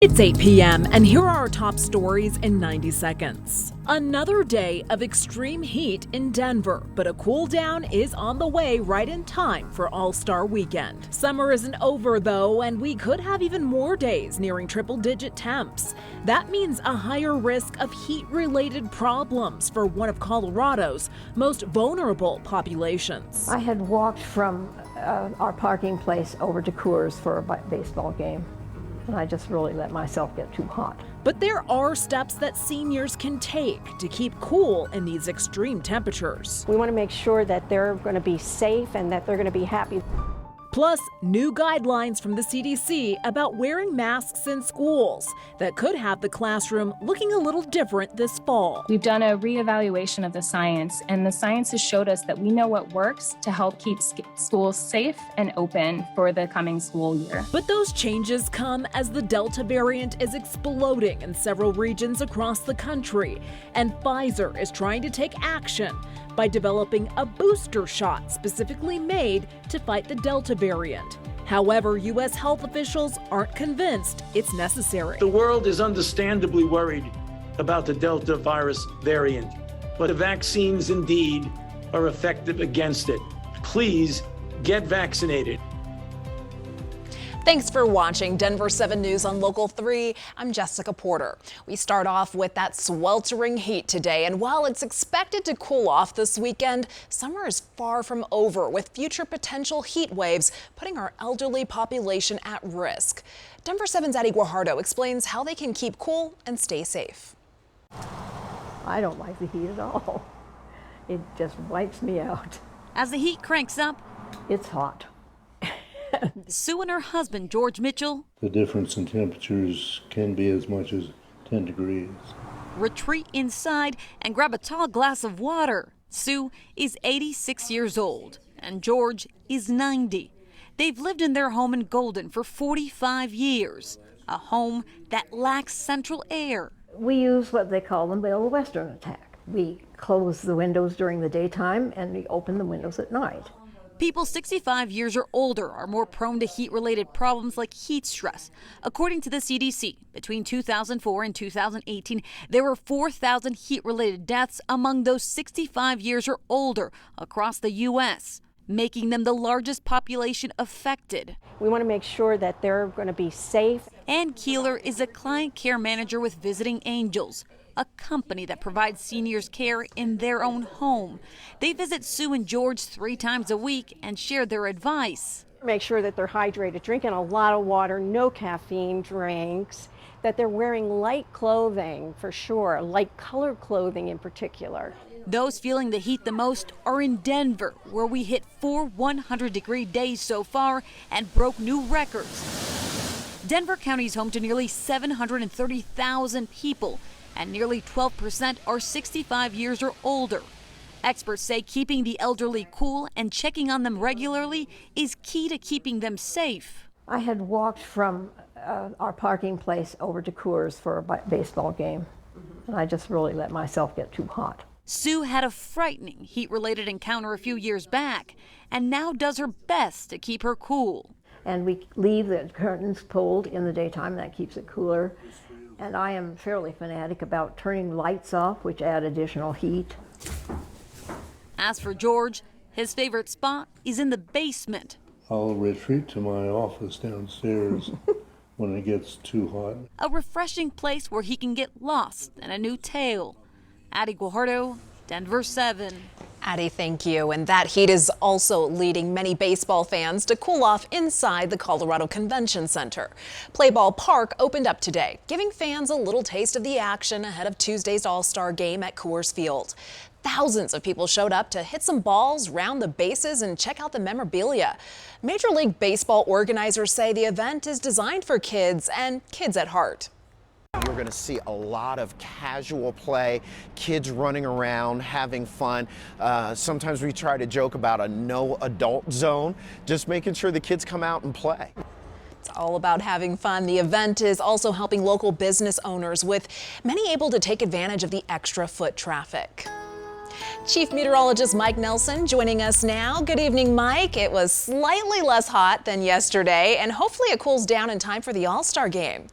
It's 8 p.m. and here are our top stories in 90 seconds. Another day of extreme heat in Denver, but a cool down is on the way right in time for All-Star Weekend. Summer isn't over though, and we could have even more days nearing triple-digit temps. That means a higher risk of heat-related problems for one of Colorado's most vulnerable populations. I had walked from our parking place over to Coors for a baseball game, and I just really let myself get too hot. But there are steps that seniors can take to keep cool in these extreme temperatures. We want to make sure that they're going to be safe and that they're going to be happy. Plus, new guidelines from the CDC about wearing masks in schools that could have the classroom looking a little different this fall. We've done a reevaluation of the science, and the science has showed us that we know what works to help keep schools safe and open for the coming school year. But those changes come as the Delta variant is exploding in several regions across the country, and Pfizer is trying to take action by developing a booster shot specifically made to fight the Delta variant. However, U.S. health officials aren't convinced it's necessary. The world is understandably worried about the Delta virus variant, but the vaccines indeed are effective against it. Please get vaccinated. Thanks for watching Denver7 News on Local 3. I'm Jessica Porter. We start off with that sweltering heat today, and while it's expected to cool off this weekend, summer is far from over, with future potential heat waves putting our elderly population at risk. Denver7's Addie Guajardo explains how they can keep cool and stay safe. I don't like the heat at all. It just wipes me out. As the heat cranks up, It's hot. Sue and her husband, George Mitchell, The difference in temperatures can be as much as 10 degrees. retreat inside and grab a tall glass of water. Sue is 86 years old and George is 90. They've lived in their home in Golden for 45 years, a home that lacks central air. We use what they call the Middle Western attack. We close the windows during the daytime and we open the windows at night. People 65 years or older are more prone to heat-related problems like heat stress. According to the CDC, between 2004 and 2018, there were 4,000 heat-related deaths among those 65 years or older across the U.S., making them the largest population affected. We want to make sure that they're going to be safe. Ann Keeler is a client care manager with Visiting Angels, a company that provides seniors care in their own home. They visit Sue and George 3 times a week and share their advice. Make sure that they're hydrated, drinking a lot of water, no caffeine drinks, that they're wearing light clothing for sure, light colored clothing in particular. Those feeling the heat the most are in Denver, where we hit 4 100-degree days so far and broke new records. Denver County is home to nearly 730,000 people, and nearly 12% are 65 years or older. Experts say keeping the elderly cool and checking on them regularly is key to keeping them safe. I had walked from our parking place over to Coors for a baseball game, and I just really let myself get too hot. Sue had a frightening heat-related encounter a few years back and now does her best to keep her cool. And we leave the curtains pulled in the daytime, that keeps it cooler. And I am fairly fanatic about turning lights off, which add additional heat. As for George, his favorite spot is in the basement. I'll retreat to my office downstairs when it gets too hot. A refreshing place where he can get lost in a new tale. Addie Guajardo, Denver7. Addie, thank you. And that heat is also leading many baseball fans to cool off inside the Colorado Convention Center. Play Ball Park opened up today, giving fans a little taste of the action ahead of Tuesday's All-Star game at Coors Field. Thousands of people showed up to hit some balls, round the bases, and check out the memorabilia. Major League Baseball organizers say the event is designed for kids and kids at heart. You're going to see a lot of casual play, kids running around, having fun. Sometimes we try to joke about a no adult zone, just making sure the kids come out and play. It's all about having fun. The event is also helping local business owners, with many able to take advantage of the extra foot traffic. Chief Meteorologist Mike Nelson joining us now. Good evening, Mike. It was slightly less hot than yesterday, and hopefully it cools down in time for the All-Star game.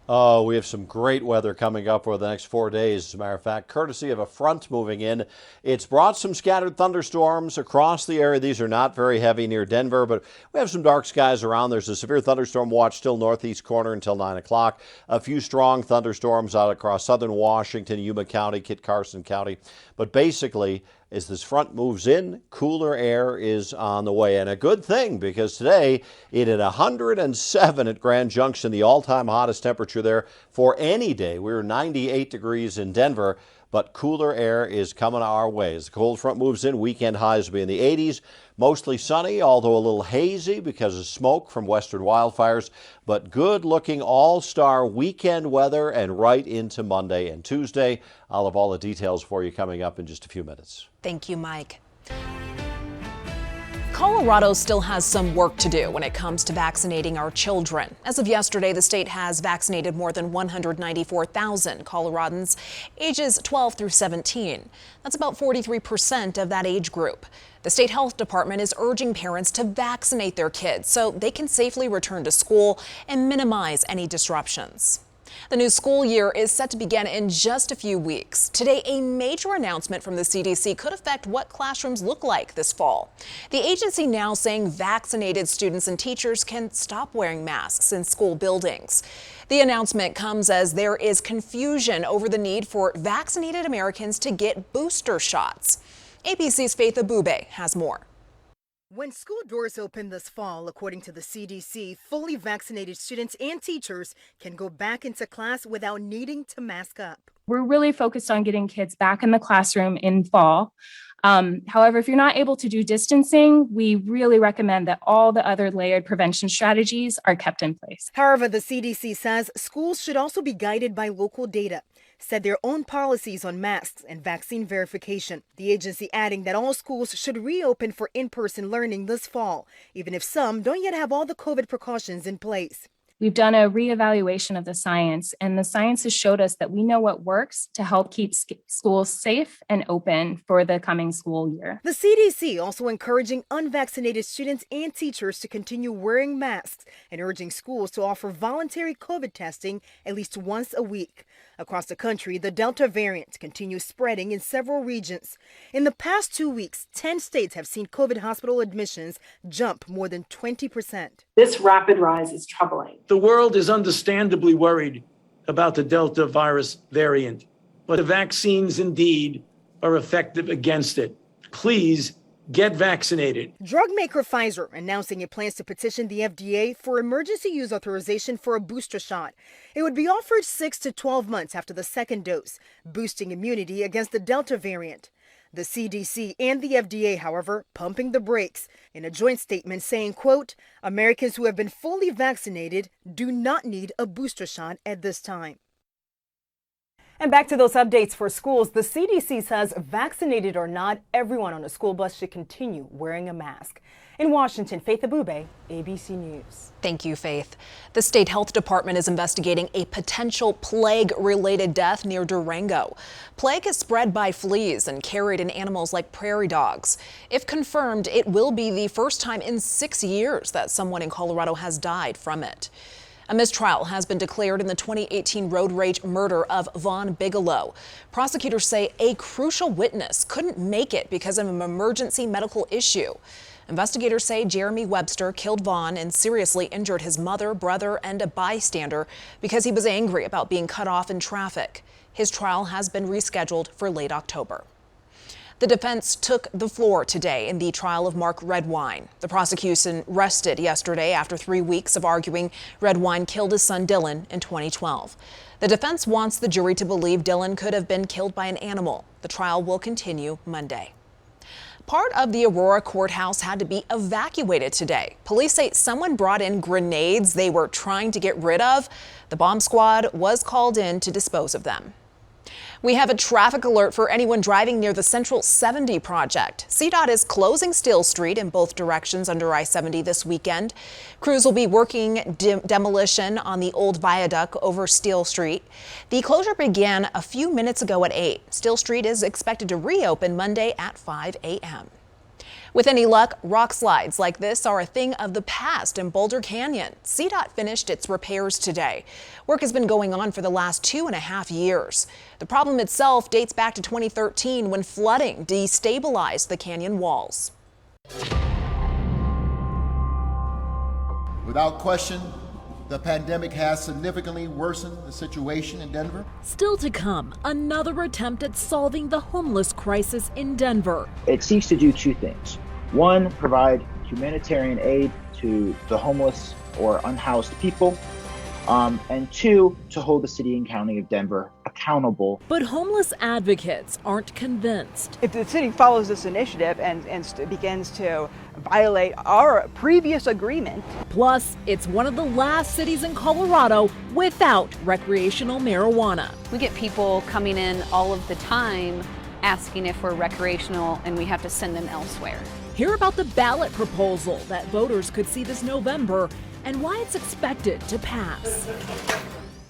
Oh, we have some great weather coming up for the next 4 days. As a matter of fact, courtesy of a front moving in. It's brought some scattered thunderstorms across the area. These are not very heavy near Denver, but we have some dark skies around. There's a severe thunderstorm watch still northeast corner until 9 o'clock. A few strong thunderstorms out across southern Washington, Yuma County, Kit Carson County. But basically, as this front moves in, cooler air is on the way. And a good thing, because today it hit 107 at Grand Junction, the all-time hottest temperature there for any day. We were 98 degrees in Denver, but cooler air is coming our way. As the cold front moves in, weekend highs will be in the 80s. Mostly sunny, although a little hazy because of smoke from western wildfires. But good-looking all-star weekend weather and right into Monday and Tuesday. I'll have all the details for you coming up in just a few minutes. Thank you, Mike. Colorado still has some work to do when it comes to vaccinating our children. As of yesterday, the state has vaccinated more than 194,000 Coloradans ages 12 through 17. That's about 43% of that age group. The state health department is urging parents to vaccinate their kids so they can safely return to school and minimize any disruptions. The new school year is set to begin in just a few weeks. Today, a major announcement from the CDC could affect what classrooms look like this fall. The agency now saying vaccinated students and teachers can stop wearing masks in school buildings. The announcement comes as there is confusion over the need for vaccinated Americans to get booster shots. ABC's Faith ABUBEY has more. When school doors open this fall, according to the CDC, fully vaccinated students and teachers can go back into class without needing to mask up. We're really focused on getting kids back in the classroom in fall. However, if you're not able to do distancing, we really recommend that all the other layered prevention strategies are kept in place. However, the CDC says schools should also be guided by local data, set their own policies on masks and vaccine verification. The agency adding that all schools should reopen for in-person learning this fall, even if some don't yet have all the COVID precautions in place. We've done a reevaluation of the science, and the science has showed us that we know what works to help keep schools safe and open for the coming school year. The CDC also encouraging unvaccinated students and teachers to continue wearing masks and urging schools to offer voluntary COVID testing at least once a week. Across the country, the Delta variant continues spreading in several regions. In the past 2 weeks, 10 states have seen COVID hospital admissions jump more than 20%. This rapid rise is troubling. The world is understandably worried about the Delta virus variant, but the vaccines indeed are effective against it. Please get vaccinated. Drug maker Pfizer announcing it plans to petition the FDA for emergency use authorization for a booster shot. It would be offered 6 to 12 months after the second dose, boosting immunity against the Delta variant. The CDC and the FDA, however, pumping the brakes in a joint statement saying, quote, Americans who have been fully vaccinated do not need a booster shot at this time. And back to those updates for schools. The CDC says, vaccinated or not, everyone on a school bus should continue wearing a mask. In Washington, Faith ABUBEY, ABC News. Thank you, Faith. The state health department is investigating a potential plague-related death near Durango. Plague is spread by fleas and carried in animals like prairie dogs. If confirmed, it will be the first time in 6 years that someone in Colorado has died from it. A mistrial has been declared in the 2018 road rage murder of Vaughn Bigelow. Prosecutors say a crucial witness couldn't make it because of an emergency medical issue. Investigators say Jeremy Webster killed Vaughn and seriously injured his mother, brother, and a bystander because he was angry about being cut off in traffic. His trial has been rescheduled for late October. The defense took the floor today in the trial of Mark Redwine. The prosecution rested yesterday after 3 weeks of arguing Redwine killed his son Dylan in 2012. The defense wants the jury to believe Dylan could have been killed by an animal. The trial will continue Monday. Part of the Aurora courthouse had to be evacuated today. Police say someone brought in grenades they were trying to get rid of. The bomb squad was called in to dispose of them. We have a traffic alert for anyone driving near the Central 70 project. CDOT is closing Steel Street in both directions under I-70 this weekend. Crews will be working demolition on the old viaduct over Steel Street. The closure began a few minutes ago at 8. Steel Street is expected to reopen Monday at 5 a.m. With any luck, rock slides like this are a thing of the past in Boulder Canyon. CDOT finished its repairs today. Work has been going on for the last 2.5 years. The problem itself dates back to 2013 when flooding destabilized the canyon walls. Without question, the pandemic has significantly worsened the situation in Denver. Still to come, another attempt at solving the homeless crisis in Denver. It seeks to do two things. One, provide humanitarian aid to the homeless or unhoused people. And two, to hold the city and county of Denver accountable. But homeless advocates aren't convinced. If the city follows this initiative and begins to violate our previous agreement. Plus, it's one of the last cities in Colorado without recreational marijuana. We get people coming in all of the time asking if we're recreational, and we have to send them elsewhere. Hear about the ballot proposal that voters could see this November and why it's expected to pass.